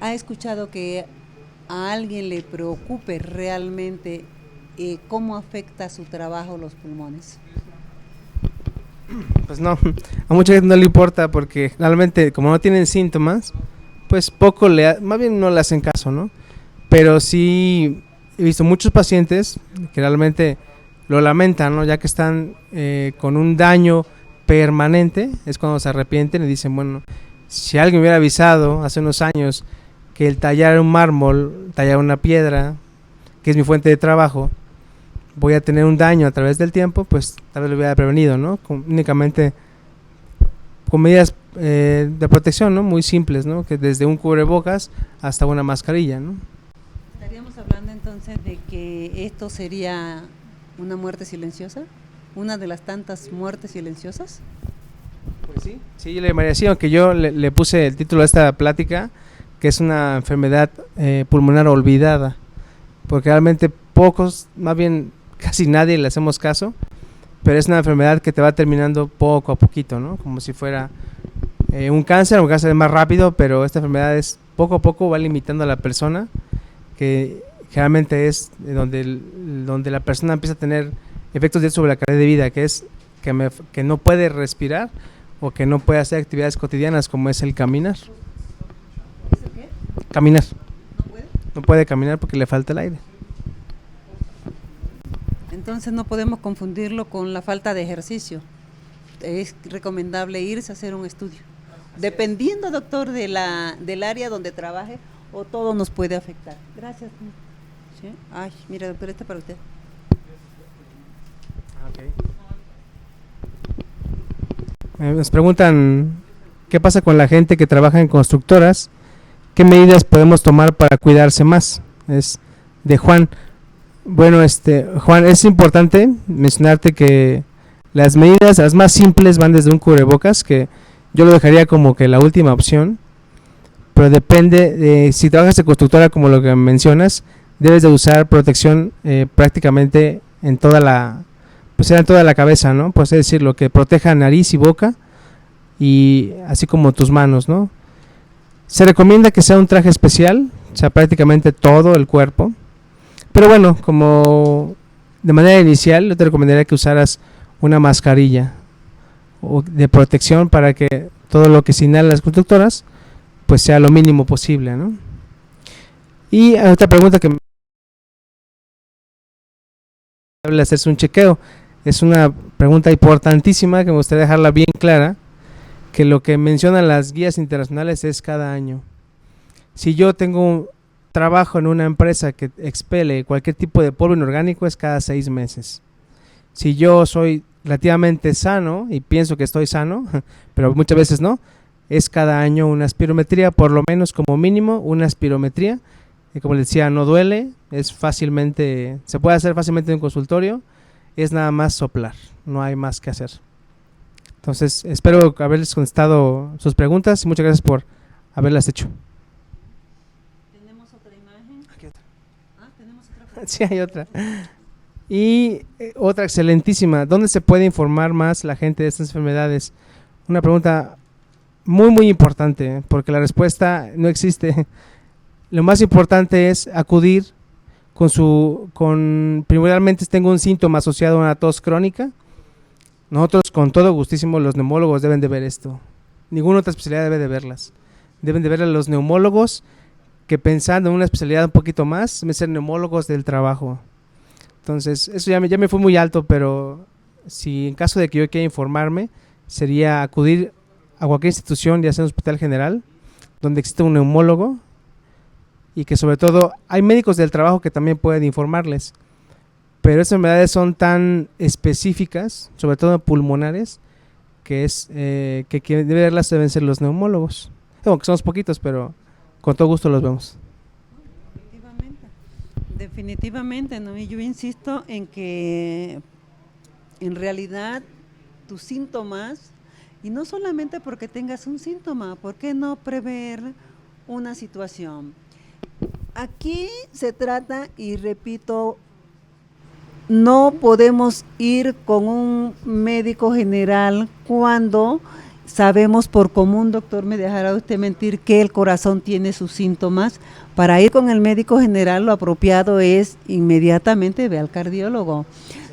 S2: ¿ha escuchado que a alguien le preocupe realmente cómo afecta a su trabajo los pulmones?
S1: Pues no, a mucha gente no le importa porque realmente como no tienen síntomas, pues más bien no le hacen caso, ¿no? Pero sí he visto muchos pacientes que realmente lo lamentan, ¿no? Ya que están con un daño permanente, es cuando se arrepienten y dicen, bueno, si alguien me hubiera avisado hace unos años que el tallar un mármol, tallar una piedra, que es mi fuente de trabajo, voy a tener un daño a través del tiempo, pues tal vez lo hubiera prevenido, ¿no? Únicamente con medidas de protección, ¿no? Muy simples, ¿no? Que desde un cubrebocas hasta una mascarilla, ¿no?
S2: Estaríamos hablando entonces de que esto sería una muerte silenciosa, una de las tantas muertes silenciosas.
S1: Pues sí, sí, yo le llamaría así, aunque yo le puse el título a esta plática, que es una enfermedad pulmonar olvidada, porque realmente pocos, más bien casi nadie le hacemos caso, pero es una enfermedad que te va terminando poco a poquito, ¿no? Como si fuera un cáncer es más rápido, pero esta enfermedad es poco a poco va limitando a la persona, que generalmente es donde la persona empieza a tener efectos directos sobre la calidad de vida, que es que no puede respirar o que no puede hacer actividades cotidianas como es el caminar.
S2: ¿Eso qué?
S1: Caminar.
S2: ¿No puede?
S1: No puede caminar porque le falta el aire.
S2: Entonces no podemos confundirlo con la falta de ejercicio. Es recomendable irse a hacer un estudio. Dependiendo, doctor, del área donde trabaje, o todo nos puede afectar. Gracias. ¿Sí? Ay, mira, doctor, este para usted.
S1: Nos preguntan qué pasa con la gente que trabaja en constructoras, qué medidas podemos tomar para cuidarse más. Es de Juan. Bueno, Juan, es importante mencionarte que las medidas, las más simples, van desde un cubrebocas, que yo lo dejaría como que la última opción, pero depende de si trabajas en constructora como lo que mencionas, debes de usar protección prácticamente en toda la cabeza, ¿no? Pues es decir, lo que proteja nariz y boca, y así como tus manos, ¿no? Se recomienda que sea un traje especial, o sea, prácticamente todo el cuerpo, pero bueno, como de manera inicial, yo te recomendaría que usaras una mascarilla de protección para que todo lo que se inhala las constructoras pues sea lo mínimo posible, ¿no? Y otra pregunta que me habla de hacerse un chequeo, es una pregunta importantísima que me gustaría dejarla bien clara, que lo que mencionan las guías internacionales es cada año. Si yo tengo un trabajo en una empresa que expele cualquier tipo de polvo inorgánico, es cada 6 meses. Si yo soy relativamente sano y pienso que estoy sano, pero muchas veces no, es cada año una espirometría, por lo menos como mínimo una espirometría, y como les decía, no duele, se puede hacer fácilmente en un consultorio, es nada más soplar, no hay más que hacer. Entonces, espero haberles contestado sus preguntas y muchas gracias por haberlas hecho.
S2: ¿Tenemos otra imagen?
S1: Aquí otra.
S2: Ah, tenemos otra.
S1: Sí, hay otra. Y otra excelentísima, ¿dónde se puede informar más la gente de estas enfermedades? Una pregunta muy muy importante, porque la respuesta no existe. Lo más importante es acudir primordialmente tengo un síntoma asociado a una tos crónica. Nosotros con todo gustísimo, los neumólogos deben de ver esto. Ninguna otra especialidad debe de verlas. Deben de ver a los neumólogos, que pensando en una especialidad un poquito más, deben ser neumólogos del trabajo. Entonces, eso ya me fue muy alto, pero si en caso de que yo quiera informarme, sería acudir a cualquier institución, ya sea un hospital general, donde existe un neumólogo, y que sobre todo hay médicos del trabajo que también pueden informarles, pero estas enfermedades son tan específicas, sobre todo pulmonares, que quien debe verlas deben ser los neumólogos, aunque somos poquitos, pero con todo gusto los vemos.
S2: Definitivamente, ¿no? Y yo insisto en que en realidad tus síntomas, y no solamente porque tengas un síntoma, ¿por qué no prever una situación? Aquí se trata, y repito, no podemos ir con un médico general cuando sabemos por común, doctor, me dejará usted mentir, que el corazón tiene sus síntomas. Para ir con el médico general, lo apropiado es inmediatamente ve al cardiólogo.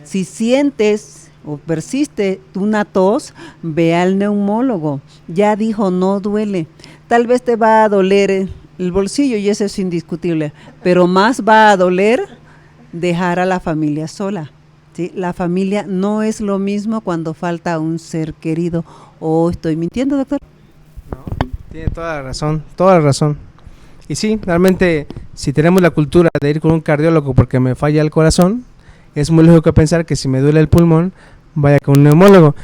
S2: Si sientes o persiste una tos, ve al neumólogo. Ya dijo, no duele. Tal vez te va a doler el bolsillo, y eso es indiscutible, pero más va a doler dejar a la familia sola. ¿Sí? La familia no es lo mismo cuando falta un ser querido. ¿O estoy mintiendo, doctor?
S1: No, tiene toda la razón, toda la razón. Y sí, realmente, si tenemos la cultura de ir con un cardiólogo porque me falla el corazón, es muy lógico pensar que si me duele el pulmón, vaya con un neumólogo.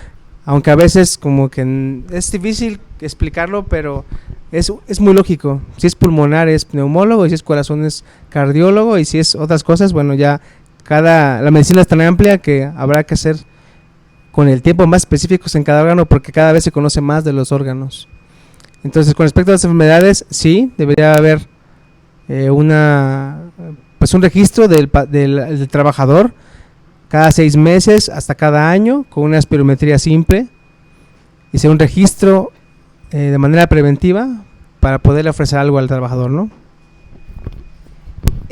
S1: Aunque a veces como que es difícil explicarlo, pero es muy lógico. Si es pulmonar es neumólogo, y si es corazón es cardiólogo, y si es otras cosas, bueno, ya la medicina es tan amplia que habrá que hacer con el tiempo más específicos en cada órgano, porque cada vez se conoce más de los órganos. Entonces, con respecto a las enfermedades, sí, debería haber un registro del trabajador cada 6 meses hasta cada año, con una espirometría simple, y sea un registro de manera preventiva para poderle ofrecer algo al trabajador, ¿no?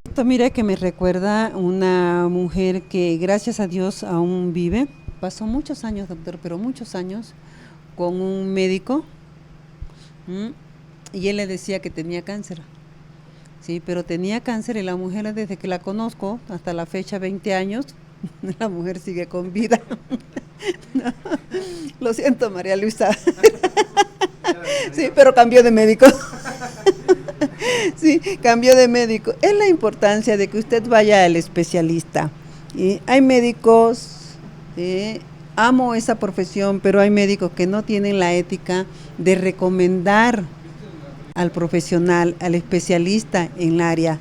S2: Esto mira que me recuerda una mujer que gracias a Dios aún vive. Pasó muchos años, doctor, pero muchos años con un médico, y él le decía que tenía cáncer. Sí, pero tenía cáncer, y la mujer, desde que la conozco hasta la fecha, 20 años, la mujer sigue con vida. No, lo siento, María Luisa. Sí, pero cambió de médico. Sí, cambió de médico. Es la importancia de que usted vaya al especialista. Y hay médicos, amo esa profesión, pero hay médicos que no tienen la ética de recomendar al profesional, al especialista en el área.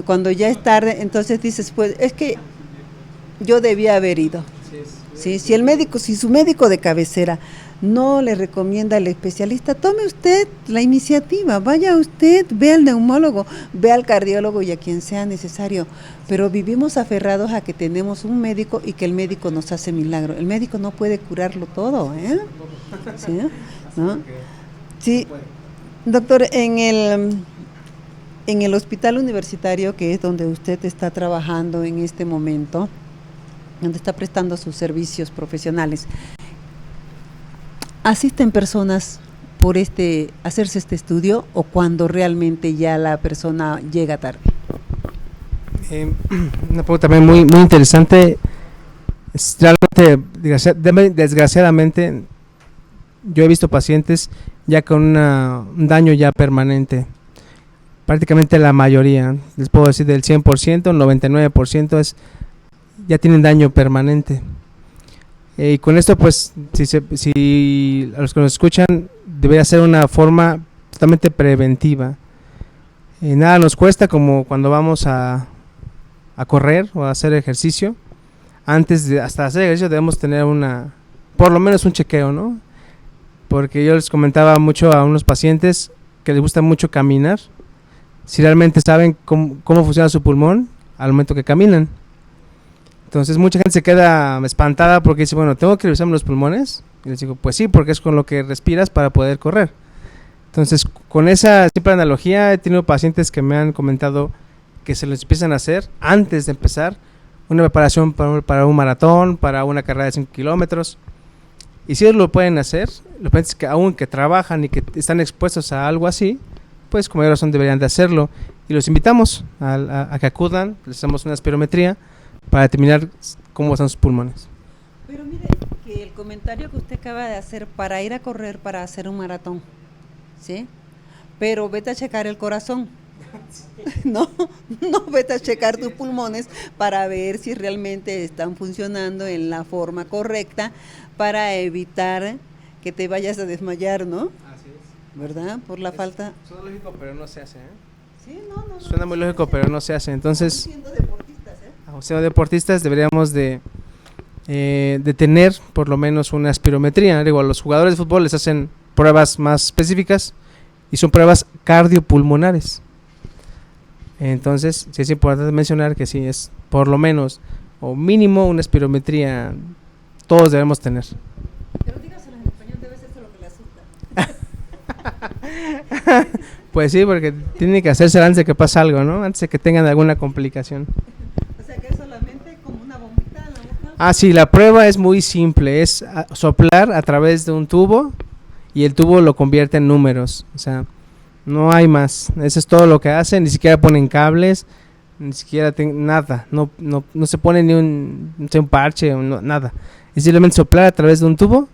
S2: Cuando ya es tarde, entonces dices, pues es que yo debía haber ido. Sí, si su médico de cabecera no le recomienda al especialista, tome usted la iniciativa, vaya usted, ve al neumólogo, ve al cardiólogo y a quien sea necesario. Pero vivimos aferrados a que tenemos un médico y que el médico nos hace milagro. El médico no puede curarlo todo, ¿eh? ¿Sí? ¿No? Sí, doctor, en el hospital universitario, que es donde usted está trabajando en este momento, donde está prestando sus servicios profesionales, ¿asisten personas por hacerse este estudio o cuando realmente ya la persona llega tarde?
S1: Una pregunta también muy, muy interesante. Realmente, desgraciadamente, yo he visto pacientes ya con un daño ya permanente. Prácticamente la mayoría, les puedo decir del 100%, 99% ya tienen daño permanente. Y con esto, pues, si a los que nos escuchan, debería ser una forma totalmente preventiva. Nada nos cuesta, como cuando vamos a correr o a hacer ejercicio. Hasta hacer ejercicio debemos tener por lo menos un chequeo, ¿no? Porque yo les comentaba mucho a unos pacientes que les gusta mucho caminar, si realmente saben cómo funciona su pulmón al momento que caminan. Entonces mucha gente se queda espantada porque dice, bueno, ¿tengo que revisarme los pulmones? Y les digo, pues sí, porque es con lo que respiras para poder correr. Entonces, con esa simple analogía, he tenido pacientes que me han comentado que se les empiezan a hacer antes de empezar una preparación para un maratón, para una carrera de 5 kilómetros. Y si ellos lo pueden hacer, los pacientes que aún que trabajan y que están expuestos a algo así, pues con mayor razón deberían de hacerlo. Y los invitamos a que acudan, les hacemos una espirometría para determinar cómo están sus pulmones.
S2: Pero mire, que el comentario que usted acaba de hacer, para ir a correr, para hacer un maratón, ¿sí? Pero vete a checar el corazón. No vete a checar tus pulmones para ver si realmente están funcionando en la forma correcta para evitar que te vayas a desmayar, ¿no?
S1: Así es.
S2: ¿Verdad? Por la falta.
S1: Suena lógico, pero no se hace, ¿eh?
S2: Sí, no.
S1: Suena muy lógico, pero no se hace. Entonces,
S2: siendo deportistas,
S1: siendo deportistas deberíamos de tener por lo menos una espirometría. Digo, a los jugadores de fútbol les hacen pruebas más específicas y son pruebas cardiopulmonares. Entonces, sí es importante mencionar que sí es por lo menos o mínimo una espirometría todos debemos tener.
S2: Pero dígaselo en español, debe ser lo que le asusta.
S1: Pues sí, porque tiene que hacerse antes de que pase algo, ¿no? Antes de que tengan alguna complicación.
S2: O sea, que es solamente como una bombita en la boca.
S1: Ah, sí, la prueba es muy simple, es soplar a través de un tubo y el tubo lo convierte en números, o sea, no hay más, eso es todo lo que hacen, ni siquiera ponen cables, ni siquiera nada, no se pone ni un parche, nada. Es simplemente soplar a través de un tubo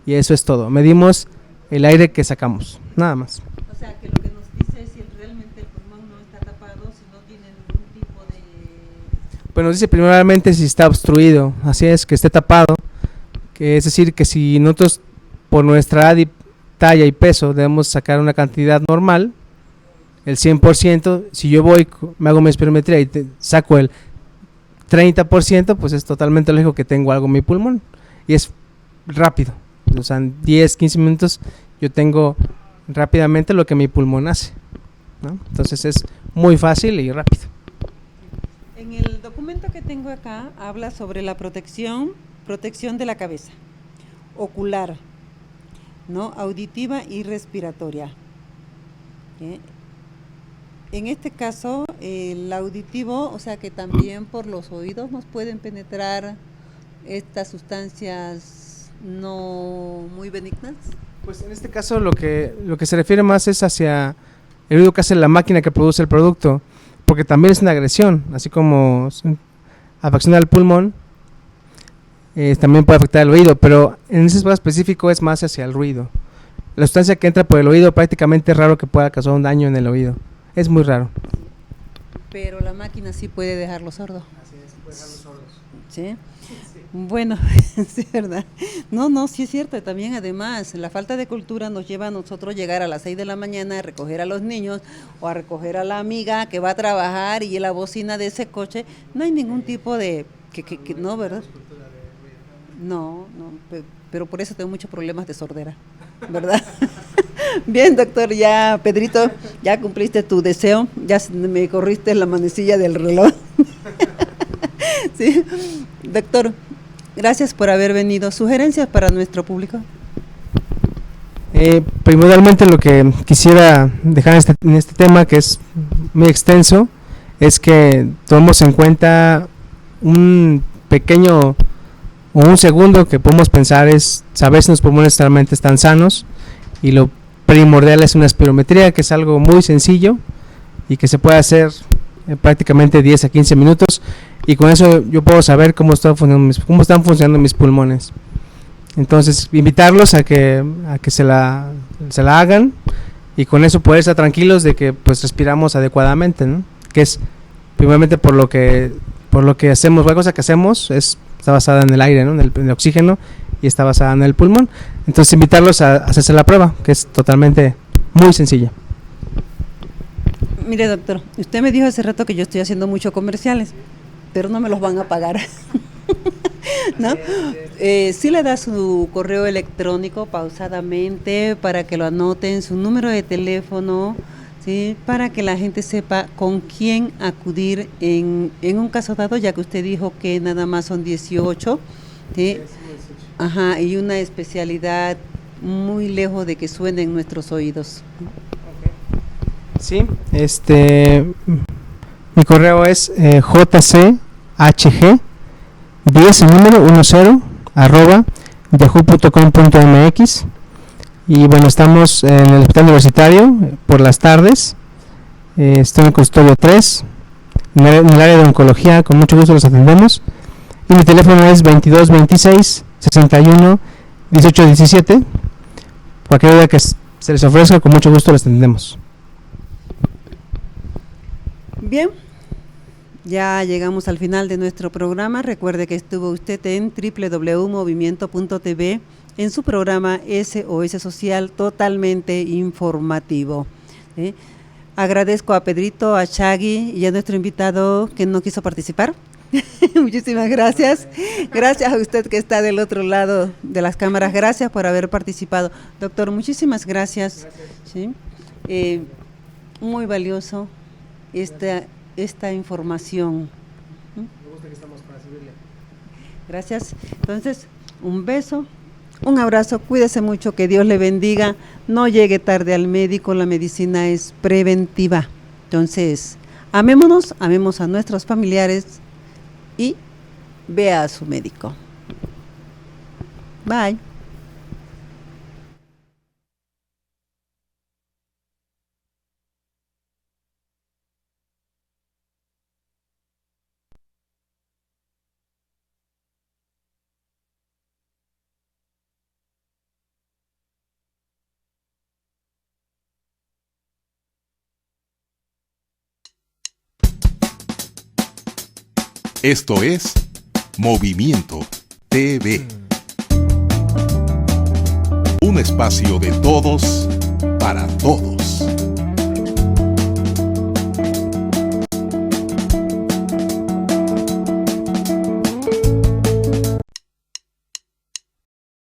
S1: y eso es todo. Medimos el aire que sacamos, nada más.
S2: O sea, que lo que nos dice es si realmente el pulmón no está tapado, si no tiene ningún tipo de...
S1: Pues nos dice primeramente si está obstruido, así es, que esté tapado, que es decir, que si nosotros por nuestra edad y talla y peso debemos sacar una cantidad normal, el 100%, si yo voy, me hago mi espirometría y saco el 30%, pues es totalmente lógico que tengo algo en mi pulmón y es rápido, o sea, en 10, 15 minutos yo tengo rápidamente lo que mi pulmón hace, ¿no? Entonces es muy fácil y rápido.
S2: En el documento que tengo acá habla sobre la protección de la cabeza, ocular, ¿no? Auditiva y respiratoria. En este caso, el auditivo, o sea que también por los oídos nos pueden penetrar estas sustancias no muy benignas.
S1: Pues en este caso lo que se refiere más es hacia el ruido que hace la máquina que produce el producto, porque también es una agresión, así como afecciona al pulmón, también puede afectar el oído, pero en ese espacio específico es más hacia el ruido. La sustancia que entra por el oído prácticamente es raro que pueda causar un daño en el oído, es muy raro.
S2: Pero la máquina sí puede dejarlo sordo.
S1: Así es, puede dejarlo sordos.
S2: ¿Sí? Bueno, sí, ¿verdad? No, sí es cierto. También, además, la falta de cultura nos lleva a nosotros llegar a las 6 de la mañana a recoger a los niños o a recoger a la amiga que va a trabajar y la bocina de ese coche. No hay ningún tipo de... que no, ¿verdad? No, pero por eso tengo muchos problemas de sordera, ¿verdad? Bien, doctor, ya, Pedrito, ya cumpliste tu deseo, ya me corriste la manecilla del reloj. Sí, doctor, gracias por haber venido. ¿Sugerencias para nuestro público?
S1: Primordialmente lo que quisiera dejar en este tema, que es muy extenso, es que tomemos en cuenta un pequeño o un segundo que podemos pensar es saber si los pulmones realmente están sanos, y lo primordial es una espirometría, que es algo muy sencillo y que se puede hacer en prácticamente 10 a 15 minutos, y con eso yo puedo saber cómo están funcionando mis pulmones. Entonces invitarlos a que se la hagan, y con eso poder estar tranquilos de que pues respiramos adecuadamente, ¿no? Que es primeramente por lo que hacemos, la cosa que hacemos está basada en el aire, ¿no? en el oxígeno, y está basada en el pulmón. Entonces invitarlos a hacerse la prueba, que es totalmente muy sencilla.
S2: Mire, doctor, usted me dijo hace rato que yo estoy haciendo muchos comerciales, pero no me los van a pagar. ¿No? Sí le da su correo electrónico pausadamente para que lo anoten, su número de teléfono, ¿sí? Para que la gente sepa con quién acudir en un caso dado, ya que usted dijo que nada más son 18, ¿sí? Ajá, y una especialidad muy lejos de que suene en nuestros oídos.
S1: Sí, mi correo es jchg 10 @yahoo.com.mx, y bueno, estamos en el hospital universitario por las tardes. Estoy en custodio 3 en el área de oncología. Con mucho gusto los atendemos, y mi teléfono es 22 26 61 18 17. Cualquier duda que se les ofrezca, con mucho gusto los atendemos.
S2: Bien, ya llegamos al final de nuestro programa. Recuerde que estuvo usted en www.movimiento.tv en su programa SOS Social, totalmente informativo. Agradezco a Pedrito, a Shaggy y a nuestro invitado que no quiso participar. Muchísimas gracias. Gracias a usted que está del otro lado de las cámaras. Gracias por haber participado. Doctor, muchísimas gracias. ¿Sí? Muy valioso esta información.
S1: Me gusta que estamos para servirle.
S2: Gracias. Entonces, un beso, un abrazo, cuídese mucho, que Dios le bendiga. No llegue tarde al médico, la medicina es preventiva. Entonces, amémonos, amemos a nuestros familiares y vea a su médico. Bye.
S3: Esto es Movimiento TV. Un espacio de todos para todos.